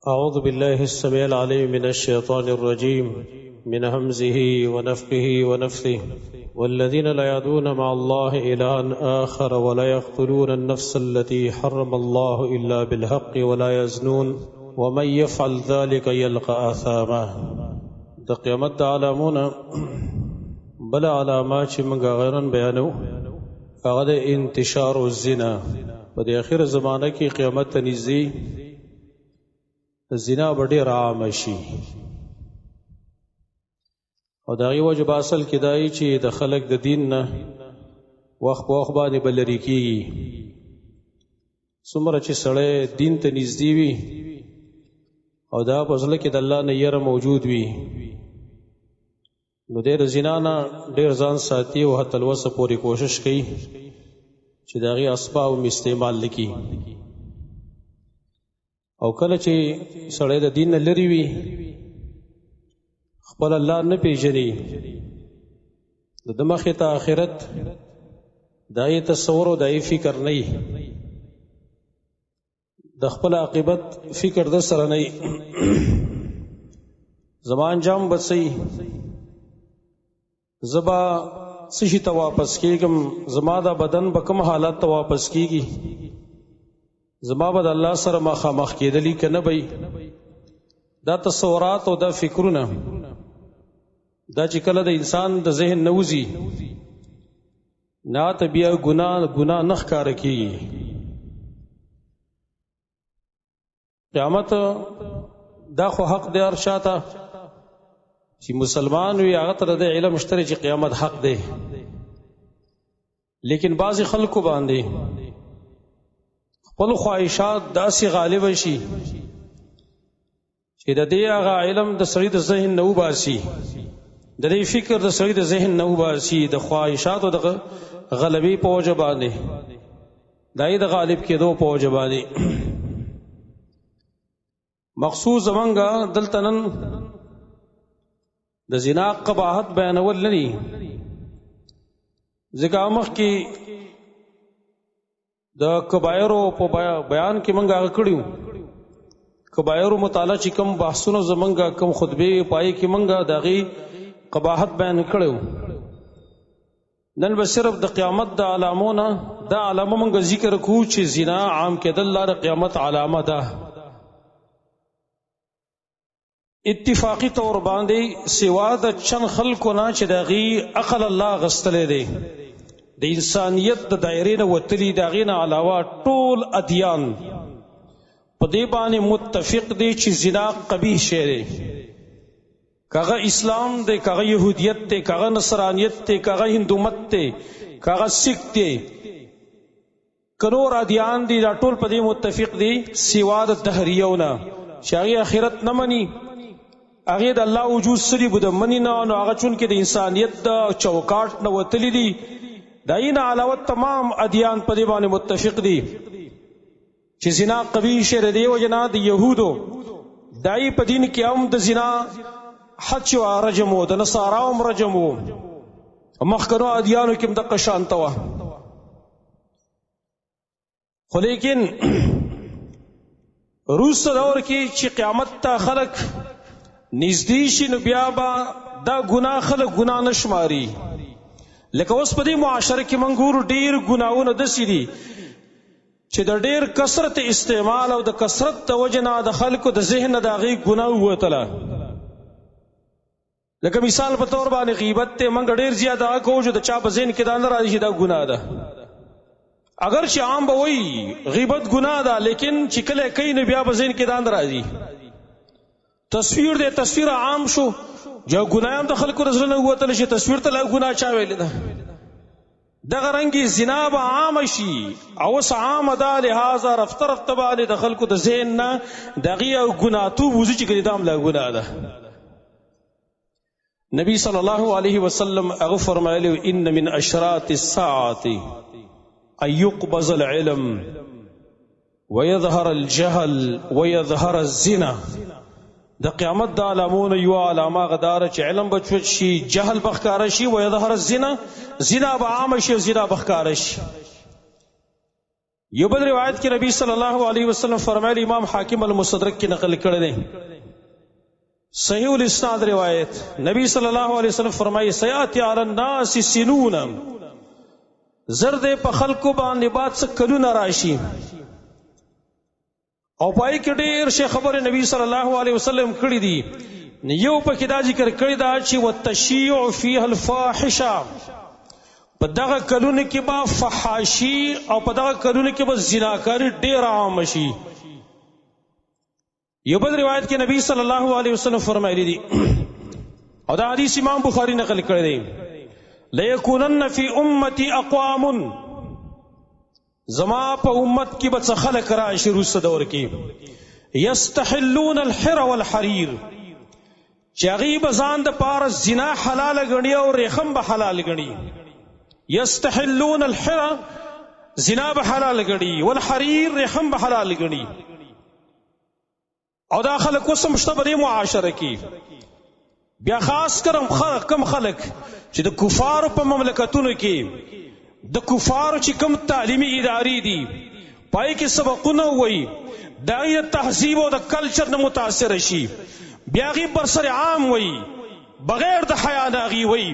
أعوذ بالله السميع العليم من الشيطان الرجيم من همزه ونفخه ونفثه والذين لا يدعون مع الله إلها آخر ولا يقتلون النفس التي حرم الله إلا بالحق ولا يزنون ومن يفعل ذلك يلقى آثاما. د قیامت علامونه بل علامات چې موږ غیرن بیانو هغه د انتشار الزنا. په د اخر زمانه کې قیامت ته نږدې زنا به ډېر عام شي او د هغې وجه به اصل کې دا وي چې د خلک د دین نه وخت په وخت باندې به لرې کېږي. څومره چې سړی دین ته نږدې وي او دا په زړه کې د الله نه یره موجود وي نو دی د زنا نه ډېر ځان ساتي او حتی الوسه پورې کوشش کوي چې د هغې اسباب هم استعمال نه کړي. او کله چې سړی د دین نه لرې وي خپل الله نه پیژني د ده مخې ته آخرت دا یې تصور او دا یې فکر نه وي، د خپل عاقبت فکر د سره نه وي. زما انجام به څه وي، زه به څه شي ته واپس کېږم، زما دا بدن به کوم حالت ته واپس کېږي، زما به د الله سره مخامخ کېدلی که نه به. دا تصورات او دا فکرونه دا چې کله د انسان د ذهن نه وځي نه ته بیا ګناه نه ښکاره کېږي. قیامت دا خو حق دی هر چا ته چې مسلمان وي هغه ته د علم شته چې قیامت حق دی، لیکن بعضې خلکو باندې خپل خواهشات داسې غالب شي چې د دې هغه علم د سړي د ذهن نه وباسي، د دې فکر د سړي د ذهن نه وباسي، د خواهشاتو د غلبې په وجه باندې د هغې د غالب کېدو په وجه باندې. مخصوص زمونږ دلته نن د زنا قباحت بیانول نه دي، ځکه مخکې د کبایرو په بیان کې موږ هغه کړي کبایرو مطالعه چې کوم بحثونه زمونږ کوم خطبې پای کې موږ د هغې قباحت بیان کړی. نن به صرف د قیامت د علامو نه دا علامه موږ ذکر کوو چې زنا عام کېدل د قیامت علامه ده. اتفاقی طور باندې سوا د چند خلکو نه چې د هغې عقل الله غستلی دی، د انسانیت د دایرې نه وتلي، د هغې نه علاوه ټول ادیان په دې باندې متفق دی چې زنا قبیح شی دی، که هغه اسلام دی، که هغه یهودیت دی، که هغه نصرانیت دی، که هغه هندومت دی، که هغه سیک دی، که نور ادیان دی، دا ټول په دې متفق دی سوا د دهریو نه چې هغې آخرت نه مني، هغې د الله وجود څه دي به د مني نه، نو هغه چونکې د انسانیت د چوکاټ نه وتلي دي. د هغې نه علاوه تمام ادیان په دې باندې متفق دي چې زنا قبیح شی دی. دې وجې نه د یهودو د هغې په دین کې هم د زنا حد چې وه رجم و، د نصاراو هم رجم و، مخکنو ادیانو کې هم دقه شانته وه. خو لیکن وروسته دور کې چې قیامت ته خلک نږدې شي نو بیا به دا ګناه خلک ګناه نه شماري. لکه اوس په دې معاشره کې موږ ګورو ډېر ګناهونه داسې دي چې د ډېر کثرت استعمال او د کثرت د وجې نه د خلکو د ذهن نه د هغې ګناه ووتله. لکه مثال په طور باندې غیبت دی، موږ ډېر زیات هغه کوو چې د چا په ذهن کې دا نه راځي چې دا ګناه ده. اگر چې عام به وایي غیبت ګناه ده، لیکن چې کله یې کوي نو بیا په ذهن کې دا نه راځي. تصویر دی، تصویر عام شو، جو ګناه هم د خلکو د زړه نه ووتله چې تصویر ته لا ګناه چا ویلې ده. دغه رنګې زنا به عامه شي او اوس عامه ده، لهذا رفته رفته باندې د خلکو د ذهن نه د هغې یو ګناهتوب وځي چې دا هم لا ګناه ده. نبی صلی الله علیه وسلم هغه فرمایلی ان من اشراط الساعة ان يقبض العلم ويظهر الجهل ويظهر الزنا. د قیامت د علامونو یو علامه غداره چې علم به چوت شي، جهل به ښکاره شي، ويظهر الزنا، زنا به عامه شي او زنا به ښکاره شي. یو بل روایت کې نبی صلی الله علیه وسلم فرمایلی، امام حاکم المستدرک کې نقل کړی دی، صحیح الاسناد روایت، نبی صلی الله علیه وسلم فرمایي سیاتی علی الناس سنون، زرد په خلکو باندې بعد څه کلونه راشي، او پای کې ډېر شي خبره نبی صلی الله علیه وسلم کړی دي. یو پکې دا ذکر کړی دا چې وتشیع فیها الفاحشه، په دغه کلونه کې به فحاشي او په دغه کلونه کې به زناکاري ډېر عام شي. یو بل روایت کې نبی صلی الله علیه وسلم فرمایلی دي، او دا حدیث امام بخاری نقل کړی دی، لیکونن فی امتی اقوام، زما په امت کې به څه خلک راشي وروسته دور کې، یستحلون الحر والحریر، چې هغوی به ځان دپاره زنا حلاله ګڼي او ریخم به حلال ګڼي. یستحلون الحر، زنا به حلال ګڼي، والحریر، ریخم به حلال ګڼي. او دا خلک اوس هم شته په دې معاشره کې. بیا خاص کرم کم خلک چې د کفارو په مملکتونو کې د کفارو چې کم تعلیمي ادارې دي پای کې سبقونه وایي، د هغې د تهذیب او د کلچر نه متاثره شي، بیا هغې برسر عام وایي، بغیر د حیا نه هغې وایي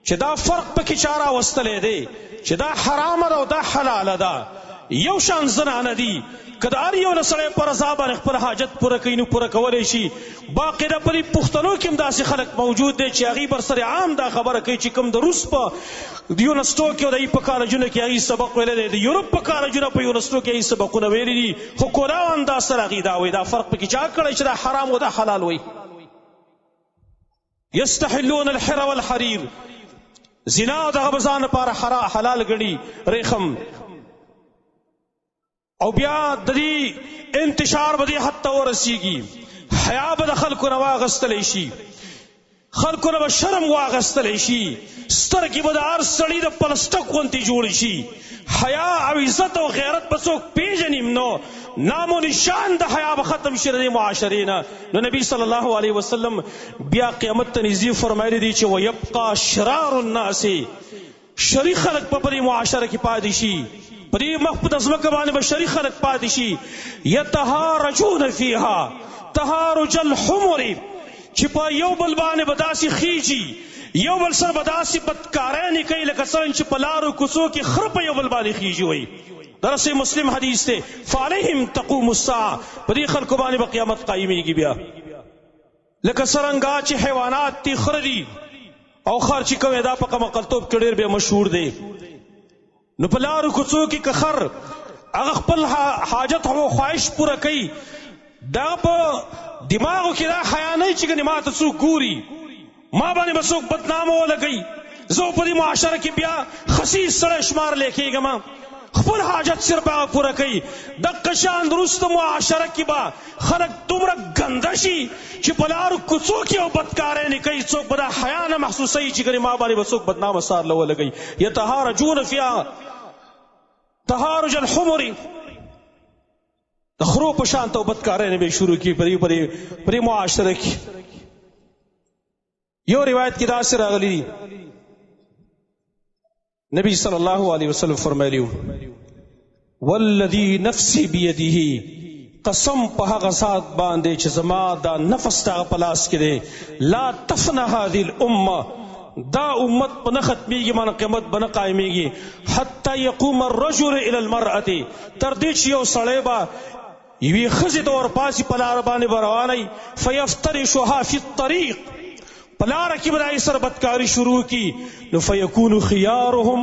چې دا فرق پکې چا راوستلی دی چې دا حرامه ده او دا حلاله ده، یو شان زنانه دي، که د هر یو نه سړی په رضا باندې خپل حاجت پوره کوي نو پوره کولی شي. باقاعده په دې پښتنو کې هم داسې خلک موجود دی چې هغوی برسر عام دا خبره کوي چې کوم د روس په یونسټو کې او د په کالجونو کې هغوی سبق ویلی دی، د یورپ په کالجونو په یونسټو کې هغوی سبقونه ویلي دي، خو کولاو انداز سره هغوی دا وایي، دا فرق پکې چا کړی چې دا حرام او دا حلال وایي. یستحلون الحر والحریر، زنا او دغه به ځان لپاره حلال ګڼي، ریخم. او بیا د دې انتشار به دې حد ته ورسیږي، حیا به د خلکو نه واغستلی شي، خلکو نه به شرم واغستلی شي، سترګې به د هر سړي د پلسټک غوندې جوړې شي، حیا او عزت او غیرت به څوک پیژني نو نام و نشان د حیا به ختم شي د دې معاشرې نه. نو نبی صلی الله علیه وسلم بیا قیامت ته نږدې فرمایلی دی چې ویبقا شرار الناس، شري خلک په دې معاشره کې پاتې شي، په دې مخ په ځمکه باندې به شري خلک پاتې شي. یتهارجون فیها تهارج الحمر، چې په یو بل باندې به داسې خیجي، یو بل سره به داسې بدکارانې کوي لکه څنګه چې په لارو کوڅو کې خره په یو بل باندې خیجي وي. درس مسلم حدیث دی، فعلیهم تقوم الساعه، په دې خلکو باندې به قیامت قایمیږي. بیا لکه څرنګه چې حیوانات دي، خره دي او خر چې کوم دا په قمقلتوب کې ډېر بیا مشهور دی، نو په لارو کوڅو کې که خر هغه خپل حاجت او خواهش پوره کوي، دا په دماغو کې دا حیا نه چې ګنې ما ته څوک ګوري، ما باندې به څوک بدنامه ولګوي، زه په دې معاشره کې بیا خسیس سړی شمارلی کېږم، خپل حاجت صرف هغه پوره کوي. دغه شان وروسته معاشره کې به خلک دومره ګنده شي چې په لارو کوڅو کې یو بدکارۍ نه کوي، څوک به دا حیا نه محسوسوي چې ګنې ما باندې به څوک بدنامه سارله ولګوي. یتهارجون فیها تهارج الحمر، د خرو په شان ته بدکارۍ نه به شروع کړي په دې معاشره کې. یو روایت کې داسې راغلی دی، نبی صلی الله علیه وسلم فرمایلی والذی نفسی بیده، قسم په هغه ذات باندې چې زما دا نفس د هغه په لاس کې دی، لا تفنى هذه الامه، دا امت په نه ختمیږي، مانه قیامت به نه قایمیږي، حتی یقوم الرجل الى المرأة، تر دې چې یو سړی به یوې ښځې ته ورپاسي په لاره باندې به روانی، فیفترشها فی الطریق، په لاره کې به د هغې سره بدکاري شروع کړي، نو فیکونو خیارهم،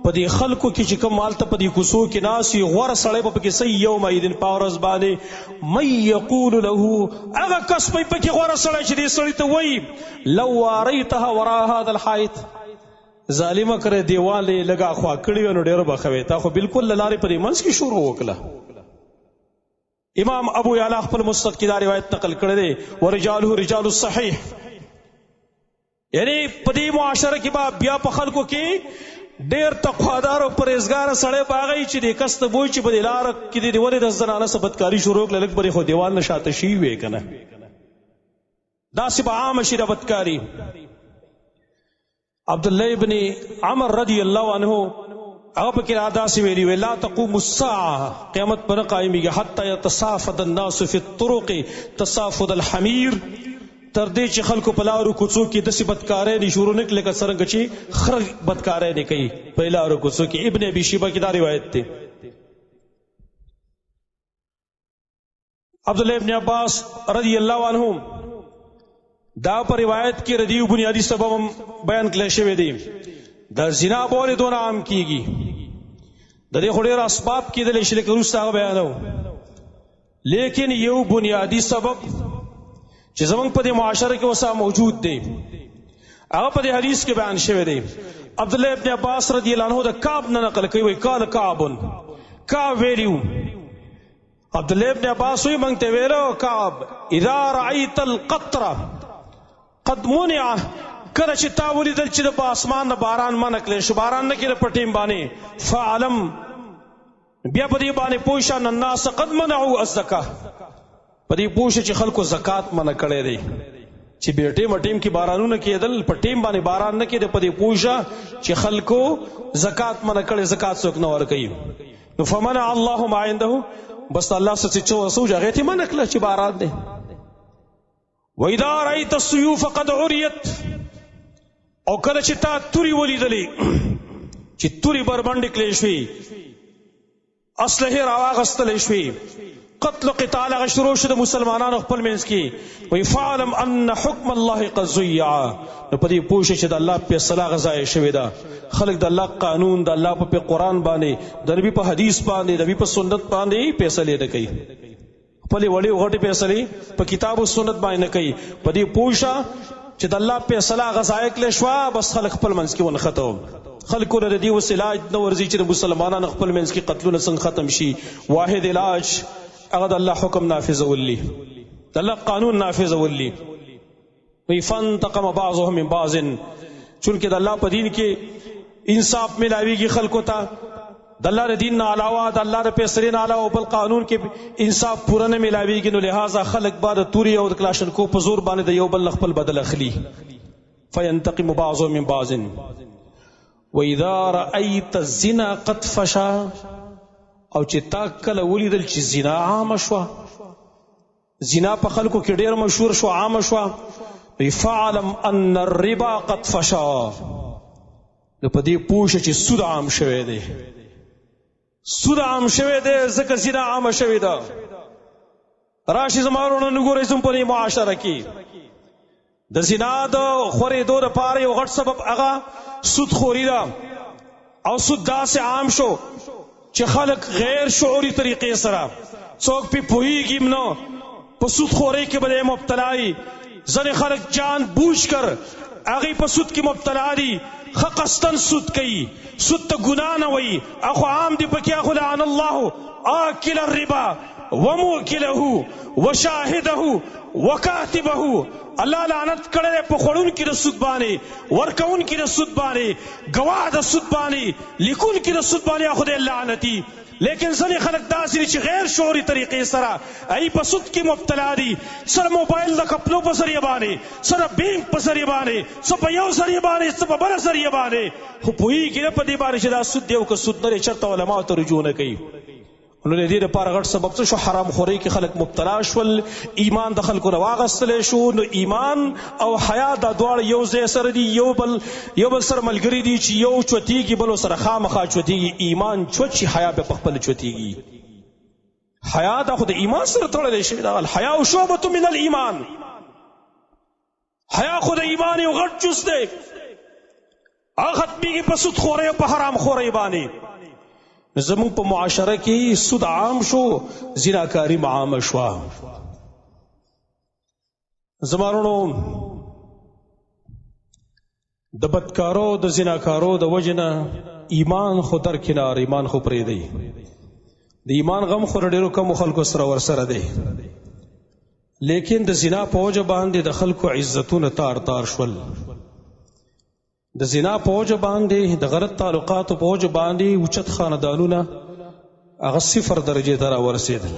په دې خلکو کې چې کوم هلته په دې کوڅو کې ناست وي غوره سړی به پکې صحیح یومئذ په ورځ باندې من یقول له، هغه کس به پکې غوره سړی چې دې سړي ته وایي لو واریتها وراء هذا الحائط، ظالمه کرے دیوال یې لږه خوا کړي وی نو ډېره به ښه وی، تا خو بلکل له لارې په دې منځ کې شروع وکړه. امام ابو یعلا خپل مستد کې دا روایت نقل کړی دی، ورجاله رجال الصحیح، یعنی په دې معاشره کې به بیا په خلکو کې ډېر تقوادار او پرهیزګاره سړی به هغه چې دې کس ته بوی چې په دې لاره کې دې ولې د زنانه څه بدکاري شروع کړله، لږ به خو دیوال نه شاته شي وی که نه، داسې به عامه شي د بدکاري. عبدالله ابن عمر رضی الله عنه هغه پکې ادا سی ویلی لا تقوم الساعه قیامت پر قائمېږي حتی يتصافد الناس في الطرق تصافد الحمير تر دې چې خلکو په لارو کوڅو کې داسې بدکارۍ نه شروع نه کړي لکه څرنګه چې خر بدکارۍ نه کوي په لارو کوڅو کې. ابن ابي شيبه کې دا روایت دی. عبداللہ ابن عباس رضی اللہ عنہم دا پر روایت کې ردیو بنیادی سبب بیان کړی شوی دی. دا زنا بولې دونه عام کیږي د دې خو ډېر اسباب کېدلی شي لکه وروسته هغه بیانو، لیکن یو بنیادی سبب چې زمونږ په دې معاشره کې اوس موجود دی هغه په دې حدیث کې بیان شوی دی. عبداللہ ابن عباس رضی اللہ عنہ د کعب نه نقل کوي، وایي قال کعب ویلیو عبداللہ ابن عباس وی منگتے ویلو کعب اذا رأیت القطر قد منع کله چې تا ولیدل چې د آسمان نه باران منع کړی شو، باران نه کېده په ټیم باندې، فعلم بیا په دې باندې پوه شه ان الناس قد منعوا الزکاه، په دې پوه شه چې خلکو زکات منع کړی دی چې بیا ټیم کې بارانونه کېدل په ټیم باندې باران نه کېده، په دې پوه شه چې خلکو زکات منع کړی، زکات څوک نه ورکوي. نو فمنع الله ما عنده، بس الله څه چې وسوجه هغه ته منع کړل چې باران دی. وإذا رأيت السيوف قد عريت، او کله چې تا توري ولیدلې چې توري بربنډې کړې شوې، اسلحې راواغستلې شوې، قتل قتال هغه شروع شو د مسلمانانو خپل منځ کې، وایي فاعلم ان حکم الله قد ضيع، نو په دې پوه شه چې د الله فیصله هغه ضایع شوې ده. خلک د الله قانون د الله په قرآن باندې د نبي په حدیث باندې د نبي په سنت باندې فیصلې نه کوي، خپلې وړې غټې فیصلې په کتاب او سنت باندې نه کوي. په دې پوه شه چې د الله فیصله هغه ضایع کړې شوه، بس خلک خپل منځ کې ونښته، خلکو له دې اوس علاج نه ورځي چې د مسلمانانو خپل منځ کې قتلونه څنګه ختم شي. واحد علاج هغه د الله حکم نافذولی، د الله قانون نافذولی. وی فانتقم بعضهم من بعض، چونکه د الله په دین کې انصاف ملاویږي خلکو ته، د الله د دین نه علاوه د الله د فیصلې نه علاوه بل قانون کې انصاف پوره نه ملاویږي، نو لہذا خلک بعد توري او د کلاشنکو په زور باندې د یو بل خپل بدل اخلي. فینتقم بعضهم من بعض. واذا رأیت الزنا قد فشا، او چې تا کله ولیدل چې زنا عامه شوه، زنا په خلکو کې ډېر مشهور شو، عامه شوه، فعلم ان الربا قد فشا، نو په دې پوه شه چې سود عام شوی دی، سود عام شوی دی ځکه زنا عامه شوې ده. راشي زما وروڼه نګورئ زموږ په دې معاشره کې د زنا د خورېدو دپاره یو غټ سبب هغه سود خوري ده، او سود داسې عام شو چې خلک غیر شعوري طریقې سره څوک پې پوهېږي نه په سود خورۍ کې به مبتلا وي. ځینې خلک جان بوجھ کر هغې په سود کې مبتلا دي، ښه قصدن سود کوي، سود ته ګناه نه وایي، اخو عام دي پکې اخو لعن الله آکل الربا وموکله وشاهده وکاتبه، الله لعنت کړی په خوړونکي د سود باندې، ورکوونکي د سود باندې، ګواه د سود باندې، لیکونکي د سود باندې خدای لعنتي. لیکن ځینې خلک داسې دي چې غیر شعوري طریقې سره ای په سود کې مبتلا دي، سره موبایل د کپلو په ذریعه باندې، سره بینک په ذریعه باندې، څه په یو ذریعه باندې، څه په بله ذریعه باندې، خو پوهېږي نه په دې باندې چې دا سود دی او که سود نه دی، چېرته علماو ته رجوع نه کوي. نو د دې لپاره غټ سبب څه شو؟ حرام خورۍ کې خلک مبتلا شول، ایمان د خلکو نه واغستلی شو. نو ایمان او حیا دا دواړه یو ځای سره دي، یو بل سره ملګري دي چې یو چوتېږي بل سره خامخا چوتېږي. ایمان چوت شي حیا به پخپله چوتېږي. حیا دا خو د ایمان سره تړلی شوي ده. الحیا شعبة من الایمان، حیا خو د ایمان یو غټ جز دی، هغه ختمېږي په سود خورۍ او په حرام خورۍ باندې. زمون په معاشره کې سود عام شو، زناکاری عام شوه. زمانونو د بدکارو د زناکارو د وجنه ایمان خو درکنار، ایمان خو پرېږدئ، د ایمان غم خو ډېرو کمو خلکو سره ورسره دی. لیکن د زنا په وجه باندې د خلکو عزتونه تار تار شول، د زنا په وجه باندې د غلط تعلقاتو په وجه باندې اوچت خاندانونه هغه 0 درجې ته راورسېدل.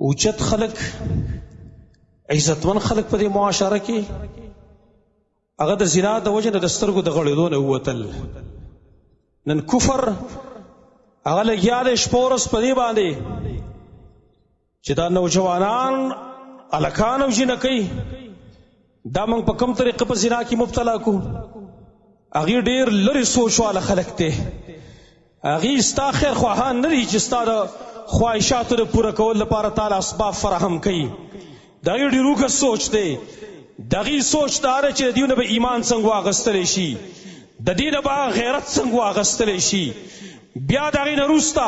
اوچت خلک، عزتمن خلک په دې معاشره کې هغه د زنا د وجه نه د سترګو د غړېدو نه ووتل. نن کفر هغه لګیا دی شپه ورځ په دې باندې چې دا نوجوانان هلکان او جنکۍ دا موږ په کوم طریقه په زنا کې مبتلا کو. هغې ډېر لرې سوچ واله خلک دی. هغې ستا خیر خواهان نه دي چې ستا د خواهشاتو د پوره کول لپاره تعالی اسباب فراهم کوي. د هغې ډېر اوږد سوچ دی. د هغې سوچ دا دی چې د دې نه به ایمان څنګه واخیستلی شي، د دې نه به غیرت څنګه واخیستلی شي. بیا د هغې نه وروسته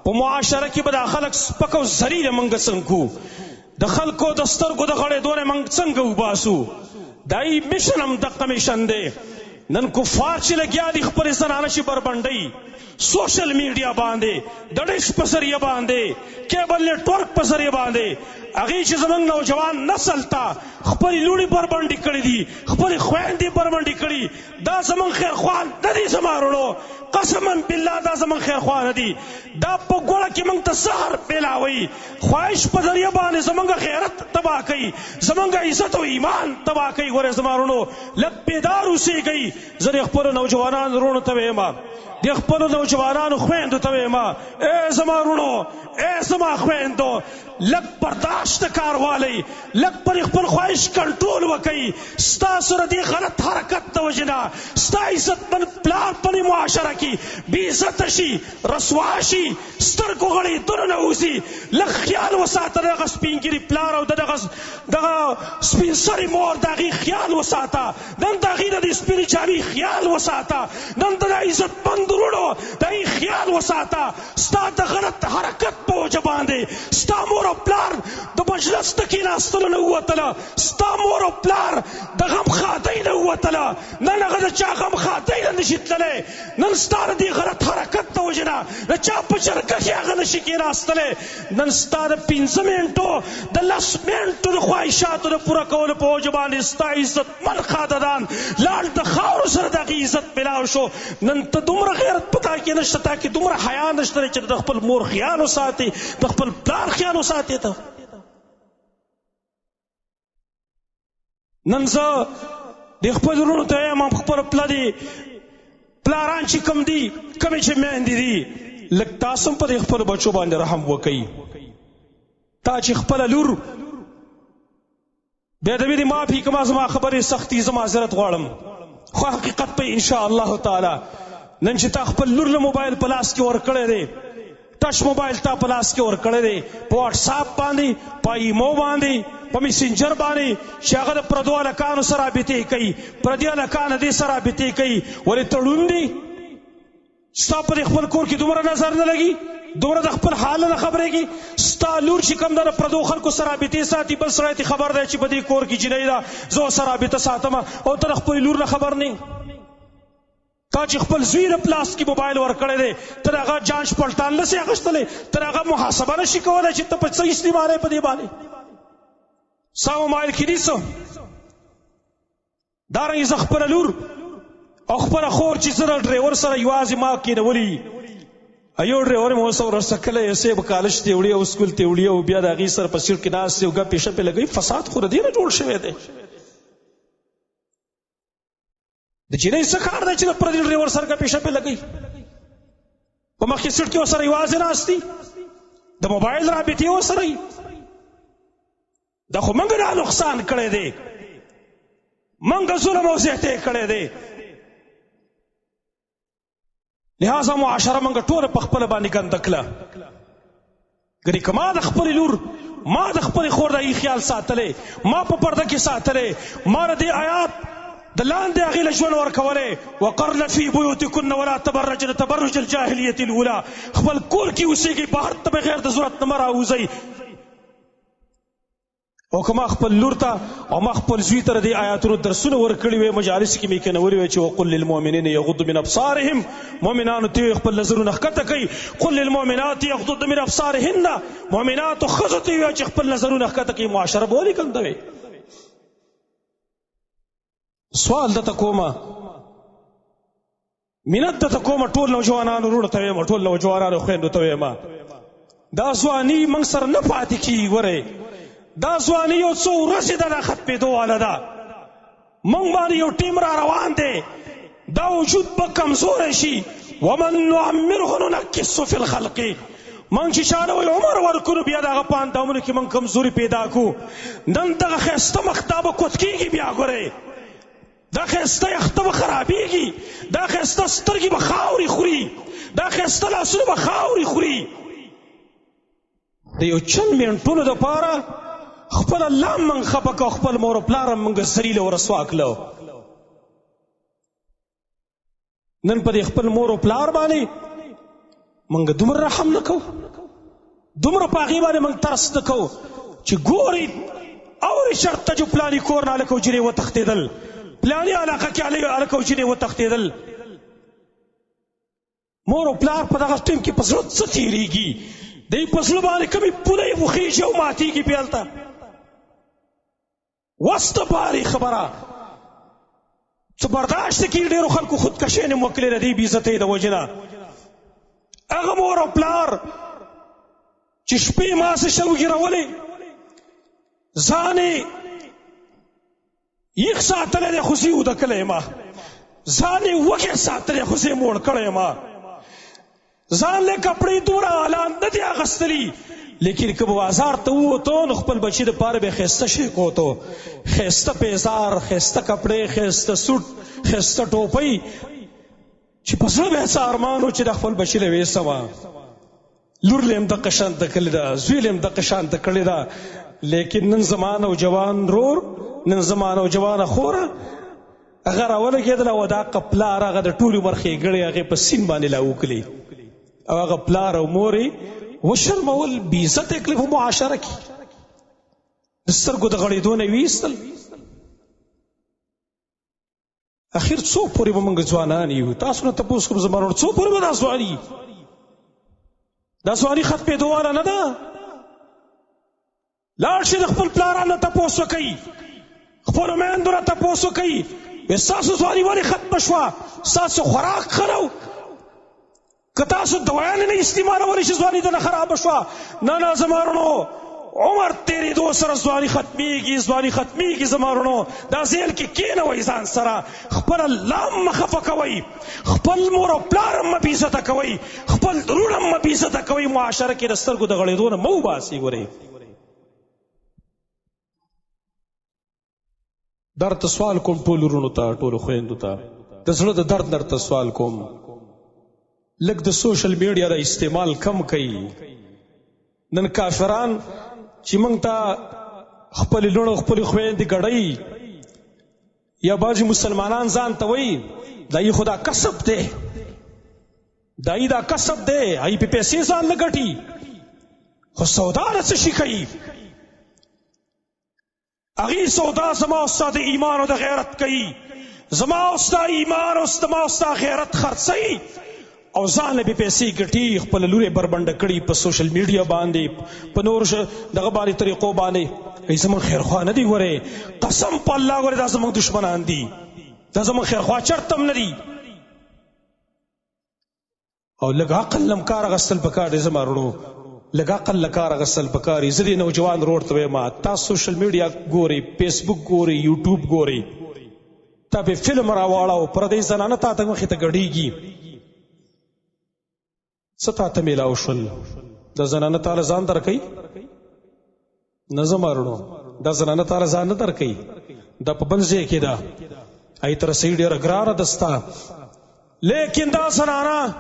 په معاشره کې به دا خلک سپک او ذلیله موږ څنګه کو، د خلکو د سترګو د غړېدو نه موږ څنګه وباسو. دا یې میشن هم دقه میشن دی. نن کفار چې لګیا دي خپلې زنانه چې بربنډوي سوشل میډیا باندې، د ډش په ذریعه باندې، کیبل نیټورک په ذریعه باندې، هغې چې زموږ نوجوان نسل ته خپلې لوڼې بربنډې کړي دي، خپلې خویندې بربنډې کړي. دا زموږ خیرخوا نه دي زما وروڼو، قسما بالله دا زموږ خیرخوا نه دي. دا په ګوړه کې موږ ته زهر پیلاوي، خواهش په ذریعه باندې زموږ غیرت تباه کوي، زموږ عزت او ایمان تباه کوي. ګورئ زما وروڼو لږ بیدار اوسېږئ. زه د خپلو نوجوانانو وروڼو ته وایم، د خپلو نوجوانانو خویندو ته وایم، ای زما وروڼو، ای زما خویندو، لږ برداشت کار والی، لږ پر خپل خواهش کنټرول وکئ. ستاسو د دې غلط حرکت د وجې نه ستا عزتمن پلار په معاشره کې بې عزته شي، رسوا شي، سترګو غړېدونه نه وځي. لږ خیال وساته، دغه سپین ګیري پلار او دغه سپین سرې مور د هغې خیال وساته، نن د هغې د دې سپینې جامې خیال وساته، نن د عزتمند وروڼو د هغې خیال وساته. ستا د غلط حرکت په وجه باندې ستا مور او پلار د مجلس د کېناستلو نه ووتله، ستا مور او پلار د غم ښادۍ نه ووتله، نن هغه د چا غم ښادۍ نه نشي تللی. نن ستا د دې غلط حرکت د وجې نه د چا په جرګه کې هغه نشي کېناستلی. نن ستا د 5 منټو د 10 منټو د خواهشاتو د پوره کولو په وجه باندې ستا عزتمن خاندان لاړ د خاورو سره د هغې عزت میلاو شو. نن ته دومره غیرت په تا کې نشته، تا کې دومره حیا نشته چې د خپل مور خیال وساتې، د خپل پلار خیال وساتې. نن زه د خپل وروڼو ته وایم، خپل پلاران چې کوم دي، کومې چې میندې دي، لږ تاسو هم په دې خپلو بچو باندې رحم وکئ. تا چې خپله لور بیا د مینې معافي کما، زما خبرې سختي، زه معذرت غواړم، خو حقیقت په انشاءالله تعالی نن چې تا خپل لور له موبایل په لاس کې ورکړی دی، ټچ موبایل تا په لاس کې ورکړی دی، په واټساپ باندې، په ایمو باندې، په میسنجر باندې، چې هغه د پردو هلکانو سره رابطې کوي، پردي هلکان دې سره رابطې کوي. ولې تړون دی؟ ستا په خپل کور کې دومره نظر نه لګي، دومره د خپل حال نه خبرېږي. ستا لور چې کوم ده د پردو خلکو سره رابطې ساتي، بل سړی ته خبر دی چې په دې کور کې جنۍ ده، زه ورسره رابطه ساتم، او ته د خپلې لور نه خبر نه. تا چې خپل زوی له پلاس کې موبایل ورکړی دی، ته د هغه جانچ پلټان نسې اخیستلی، ته د هغه محاسبه نشي کولی چې ته په څه استعمالوې په دې باندې. ستا موبایل کې نیسه. دارنګې زه خپله لور او خپله خور چې زه د ډریور سره یوازې ما کېنولي، یو ډریور مې ورسره ورسکلی، یو به کالج ته وړي او سکول ته وړي، او بیا د هغې سره په سیټ کې ناست دی او ګپې شپې لګوي. فساد خو د دې نه جوړ شوی دی. د جنۍ څه کار دی چې د پردي ډریور سره ګپې شپې لګوي؟ په مخکې سیټ کې ورسره یوازې ناست دي، د موبایل رابطې ورسره وي. دا خو موږ را نقصان کړی دی، موږ ظلم او زیاتی کړی دی. لہذا معاشره موږ ټوله په خپله باندې ګنده کړه. ګنې که ما د خپلې لور، ما د خپلې خور د هغې خیال ساتلی، ما په پرده کې ساتلی، ما د دې آیات د لاندې هغې له ژوند ورکولی، وقرن فی بیوتکن ولا تبرجن تبرج الجاهلیة الاولى. خپل کور کې اوسېږئ، بهر ته بغیر د ضرورت نه مه راوځئ. او که ما خپل لور ته او ما خپل زوی ته د دې آیاتونو درسونه ورکړي وی، مجالس کې مې کېنولي وی چې وقل للمؤمنین یغضوا من ابصارهم، مؤمنانو ته خپل نظرونه ښکته کوي. قل للمؤمنات یغضضن من ابصارهن، مؤمناتو ښځو ته وی چې خپل نظرونه ښکته کوي. معاشره به ولې ګنده وي؟ سوال درته کومه، منت درته کومه، ټول نوجوانانو وروڼو ته وایم، ټول نوجوانانو خویندو ته وایم، دا ځواني موږ سره نه پاتې کېږي. ګورئ دا ځواني یو څو ورځې ده، دا ختمېدو واله ده. موږ باندې یو ټیم را روان دی، دا وجود به کمزور شي. ومن نعمره ننکسه فی الخلق، من چې چاله وی عمر ورکو بیا دغه په اندامونو کې من کمزوري پیدا کو. نن دغه ښایسته مخ دا به کوت کېږي، بیا ګورئ دا ښایسته یخته به خرابېږي، دا ښایسته سترګې به خاورې خوري، دا ښایسته لاسونه به خاورې خوري. د یو چند منټونو دپاره خپل الله من خفه کړه، خپل مور و پلار هم موږ ذلیله و رسوا کړه. نن په دې خپل مور و پلار باندې موږ دومره رحم نه کوو، دومره په هغې باندې موږ ترس نه کوو چې ګورئ اورې شرط ته جو پلاني کور نه هلکه و جنې وتښتېدل، پلاني علاقه کې هلکه و جنې وتښتېدل. مور و پلار په دغه ټیم کې په زړه څه تېرېږي، دی په زړه باندې کومې پولۍ وخېږي او ماتېږي بیا هلته وس د بارې خبره څه برداشت کړي. ډېرو خلکو خودکشۍ نه موکلې د دې بېعزتۍ د وجې نه. هغه مور او پلار چې شپې ماسې شوګېرولې، ځان یې یخ ساتلی دی خو زه یې اوده کلی یم، ځان یې وږی ساتلی خو زه یې موړ کړی یم، ځان له کپړې دومره اعلی نه دي اخیستلي، لیکن که به بازار ته ووتو نو خپل بچي دپاره به یې ښایسته شی کوتو، ښایسته پیزار، ښایسته کپړې، ښایسته سوټ، ښایسته ټوپۍ، چې په زړه به یې څه ارمان و چې د خپل بچي له ویسمه. لور له هم دقه شانته کړې ده، زوی له هم دقه شانته کړې ده، لیکن نن زما نوجوان رور، نن زما نوجوانه خوره هغه راولګېدله او دا پلار هغه د ټول عمر ښېګړې هغې په سیند باندې لا وکړي او هغه پلار او مور یې وشرمول، بېعزته یې کړې په معاشره کې، د سترګو د غړېدو نه یې ویستل. اخر څو پورې به موږ ځوانان یو؟ تاسو نه تپوس کوم زما وروڼو، څو پورې به دا ځواني؟ دا ځواني ختمېدو واله نه ده. لاړ شئ د خپل پلارانو نه تپوس وکئ، خپلو میندو نه تپوس وکئ، ستاسو ځواني ولې ختمه شوه؟ ستاسو خوراک ښه نه و؟ که تاسو دوایانې نه استعمالولې چې ځواني دنه خرابه شوه؟ نه نه زما وروڼو، عمر تېرېدو سره ځواني ختمېږي، ځواني ختمېږي زما وروڼو. دا ذهن کې کېنوئ ځان سره، خپل الله هم مه خفه کوئ، خپل مور او پلار هم مه بېعزته کوئ، خپل درون هم مه بېعزته کوئ، معاشره کې د سترګو د غړېدو نه مه وباسئ. ګورئ درد ته سوال کوم، ټولو وروڼو ته، ټولو خویندو ته د زړه د درد درته سوال کوم، لږ د سوشل میډیا د استعمال کم کوي. نن کافران چې موږ ته خپلې لوڼو خپلې خویندې ګډوي، یا بعضې مسلمانان ځان ته وایي دا یې خو دا کسب دی، دا یې دا کسب دی، هغې پې پیسې ځان نه ګټي، خو سودا نه څه شي کوي؟ هغې سودا زما او ستا د ایمان او د غیرت کوي، زما او ستا ایمان او زما او ستا غیرت خرڅوي او ځان به پیسې ګټي، خپل لورې بربنډه کړي په سوشل میډیا باندې، په نور دغه باندې طریقو باندې. ای زموږ خیرخوا نه دي. ګورې قسم په الله، ګورې دا زموږ دشمنان دي، دا زموږ خیرخوا چرته هم نه دي. او لږ عقل نه کار اخیستل پکار دی زما وروڼو، لږ عقل نه کار اخیستل پکار دی. زه دې نوجوان ورور ته وایم تاسو سوشل میډیا ګورئ، فیسبوک ګورئ، یوټیوب ګورئ، تا پې فلم راواړو، پردۍ زنانه تا ته مخې ته ګډېږي، څه تا ته میلاو شول؟ دا زنانه تاله ځان درکوي؟ نه زما وروڼو، دا زنانه تاله ځان نه درکوي، دا په بل ځای کې ده، هغې ته رسوي ډېره ګرانه ده ستا. لیکن دا زنانه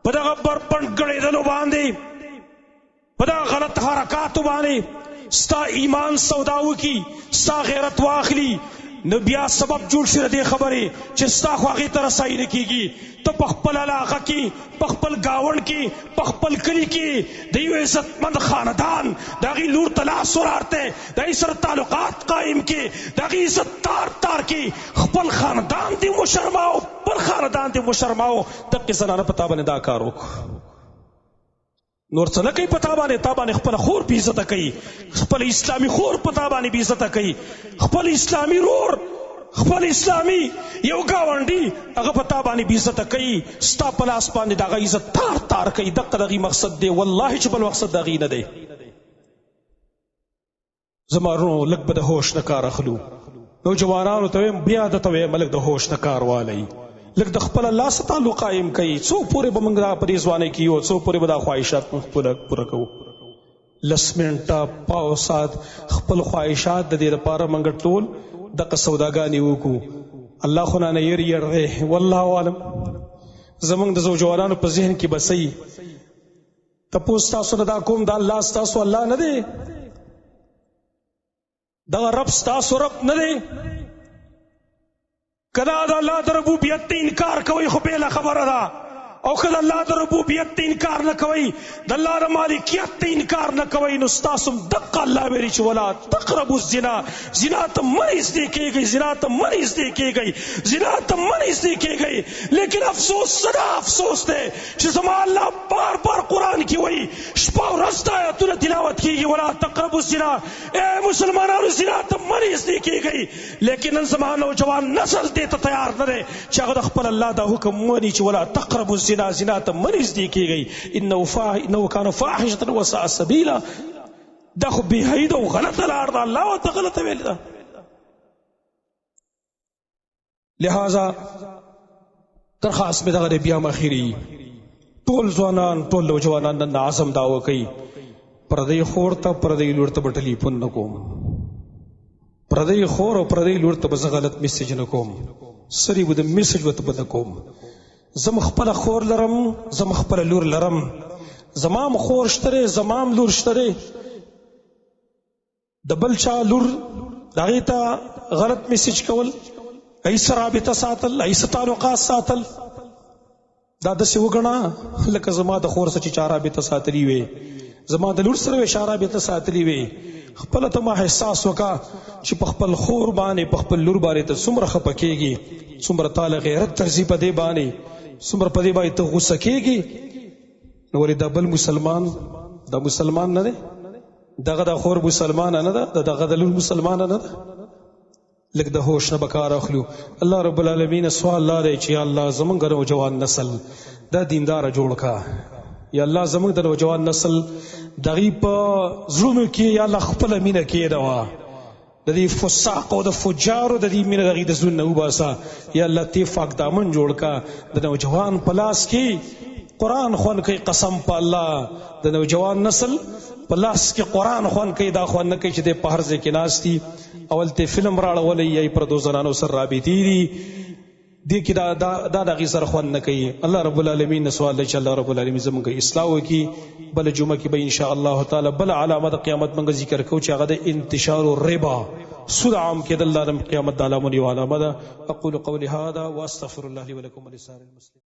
په دغه بربنډ ګړېدلو باندې، په دغه غلط حرکاتو باندې ستا ایمان سودا وکړي، ستا غیرت واخلي، نو بیا سبب جوړ شي د دې خبرې چې ستا خو هغې ته رسایي نه کېږي. ته په خپل علاقه کې، په خپل ګاونډ کې، په خپل کلي کې د یو عزتمند خاندان د هغې لور ته لاس ورارتی، د هغې سره تعلقات قایم کې، د هغې عزت تار کې، خپل خاندان دې وشرماو، بل خاندان دې وشرماو. دقې زنانه په تا باندې دا کار وکړو، نور څه نه کوي په تا باندې، تا باندې خپله خور بې عزته کوي، خپل اسلامي خور په تا باندې بې عزته کوي، خپل اسلامي رور، خپل اسلامي یو ګاونډي هغه په تا باندې بې عزته کوي، ستا په لاس باندې د هغه عزت تار کوي. دقه د هغې مقصد دی، والله چې بل مقصد د هغې نه دی. زما وروڼو لږ به د هوش نه کار اخلو، نوجوانانو ته وایم، بیا درته وایم لږ د هوش نه کار والی. لکه د خپل الله سره تعلق قائم کړي. څو پورې به موږ دا په دې ځوانۍ کې یو، څو پورې به دا خواهشات موږ پوره کوو. 10 منټه پاو ساعت خپل خواهشات د دې لپاره موږ ټول دغه سوداګانې وکړو. الله خو نه ير دی. والله عالم زمونږ د زوجوانانو په ذهن کې بسئ. تپوس تاسو نه دا کوم، دا الله ستاسو الله نه دی؟ دغه رب ستاسو رب نه دی؟ کله د الله د ربوبیت ته انکار کوئ خو بېله خبره ده، او کله الله د ربوبیت ته انکار نه کوئ، د الله د مالکیت ته انکار نه کوئ، نو ستاسو هم دقه الله ویلي چې ولا تقربوا الزنا، زنا ته مه نږدې کېږئ، زنا ته مه نږدې کېږئ، زنا ته مه نږدې کېږئ. لیکن افسوس صدا افسوس دی چې زما الله بار بار قرآن کې وایي، شپه او ورځ د آیتونه تلاوت کېږي ولا تقربوا الزنا، ای مسلمانانو زنا ته مه نږدې کېږئ. لیکن نن زما نوجوان نسل دې ته تیار نه دی چې هغه د خپل الله دا حکم ومني چې ولا تقربوا الزنا، زنا ته مه نږدې کېږئ، انه کان فاحشة وساء سبیلا. دا خو بېحیي ده او غلطه لار ده، الله ورته غلطه ویلې ده. لہذا درخواست مې دغه دی، بیا مخیري ټول ځوانان ټول نوجوانان نن عزم دا وکئ، پردی خور ته پردی لور ته به ټلیفون نه کوم، پردی خور او پردی لور ته به زه غلط میسج نه کوم، سری به د میسج ورته به نه کوم. زم خپل خور لرم، زم خپل لور لرم، زمام خور شته، زمام لور شته، د بل چا لور هغې ته غلط میسج کول، ایسه رابطه ساتل، ایسه تعلقات ساتل، دا داسې وګڼه لکه زما د خور سره چې چا رابطه ساتلي وي، زما د لور سره وې چا رابطه ساتلي وي. خپله ته ما احساس وکړه چې په خپل خور باندې په خپل لور باندې ته څومره خفه کېږي، څومره تاله غیرت ترځي په دې باندې، څومره په دې باندې ته غوسه کېږي. نو ولې دا بل مسلمان، دا مسلمان نه دی؟ دغه د خور مسلمانه نه ده، دغه د لور مسلمانه نه ده؟ لږ د هوش نه به کار اخلو. الله رب العالمین سوال لا دی چې یا الله زمونږ نوجوان نسل دا دینداره جوړ کا، یا الله زمونږ د نوجوان نسل دغې په زړونو کې یا الله خپله مینه کېږدوه، د دې فساق او د فجارو د دې مینه دغې د زړونو نه وباسه. یا الله تی پاک دامن جوړ کا، د نوجوان په لاس کې قرآن خوند کوي، قسم په الله د نوجوان نسل په لاس کې قرآن خوند کوي، دا خوند نه کوي چې دی په هر ځای کې ناست دي، اول ته فلم راړولی یا پردو زنانو سره رابطې دي، دې کې دا د هغې سره خوند نه کوي. الله رب العالمین نه سوال دی چې الله رب العالمین زموږ اصلاح وکړي. بله جمعه کې به انشاء الله تعالی بله علامه د قیامت موږ ذکر کوو چې هغه د انتشار الربا، سود عام کېدل، دا د قیامت د علامو یوه علامه ده. اقول قولي هذا واستغفر الله لي ولكم ولسائر المسلمين.